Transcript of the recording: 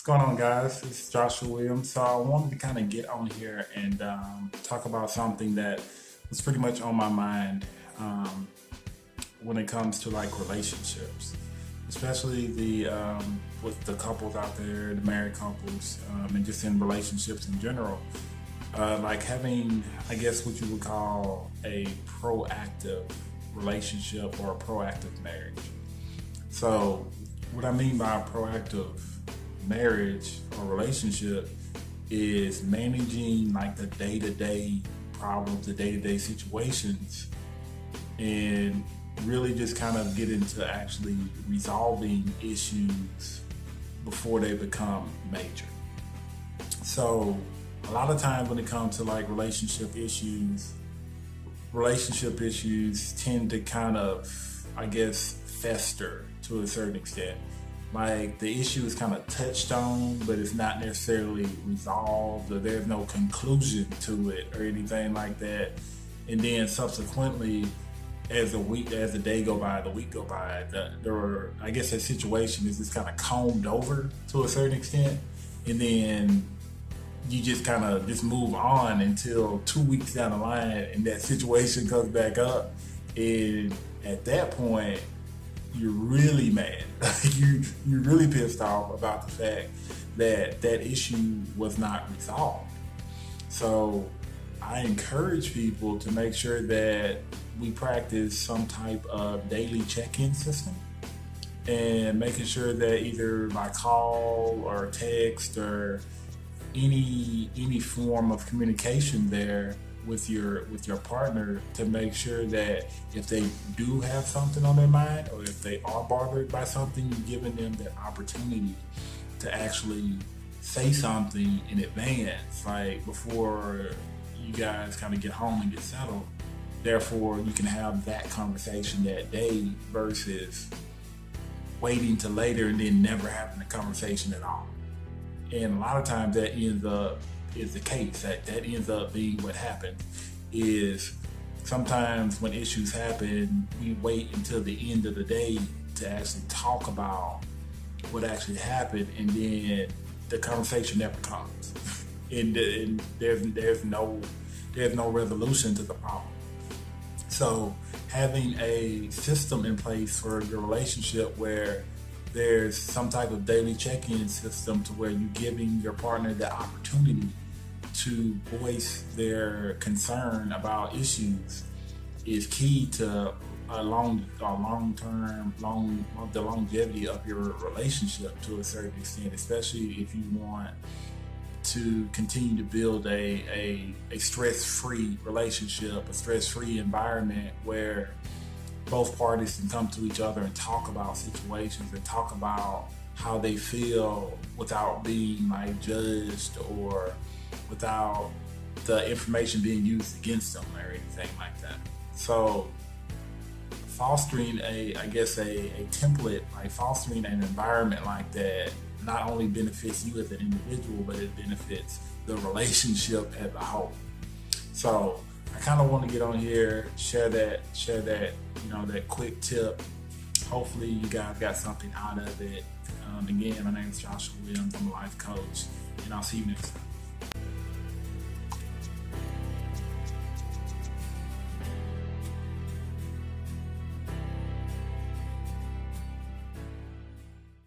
going on, guys? This is Joshua Williams. So I wanted to kind of get on here and talk about something that was pretty much on my mind when it comes to like relationships, especially the with the couples out there, the married couples, and just in relationships in general. Like having, I guess, what you would call a proactive relationship or a proactive marriage. So, what I mean by a proactive marriage or relationship is managing like the day-to-day problems, the day-to-day situations, and really just kind of get into actually resolving issues before they become major. So a lot of times when it comes to like relationship issues tend to kind of, I guess, fester to a certain extent. Like the issue is kind of touched on, but it's not necessarily resolved, or there's no conclusion to it or anything like that. And then subsequently, as the day go by, the week go by, I guess that situation is just kind of combed over to a certain extent, and then you just kind of just move on until 2 weeks down the line, and that situation comes back up, and at that point, you're really mad. You're really pissed off about the fact that that issue was not resolved. So I encourage people to make sure that we practice some type of daily check-in system, and making sure that either by call or text or any form of communication there with your partner, to make sure that if they do have something on their mind, or if they are bothered by something, you're giving them that opportunity to actually say something in advance, like before you guys kind of get home and get settled. Therefore, you can have that conversation that day versus waiting till later and then never having a conversation at all. And a lot of times that ends up is the case. That ends up being what happens. Is sometimes when issues happen, we wait until the end of the day to actually talk about what actually happened, and then the conversation never comes, and there's no resolution to the problem. So having a system in place for your relationship where there's some type of daily check-in system to where you're giving your partner the opportunity to voice their concern about issues is key to the longevity of your relationship to a certain extent, especially if you want to continue to build a stress-free relationship, a stress-free environment where both parties can come to each other and talk about situations and talk about how they feel without being like judged, or without the information being used against them or anything like that. So fostering a template, like fostering an environment like that, not only benefits you as an individual, but it benefits the relationship as a whole. So I kind of want to get on here, share that, that quick tip. Hopefully you guys got something out of it. Again, my name is Joshua Williams. I'm a life coach, and I'll see you next time.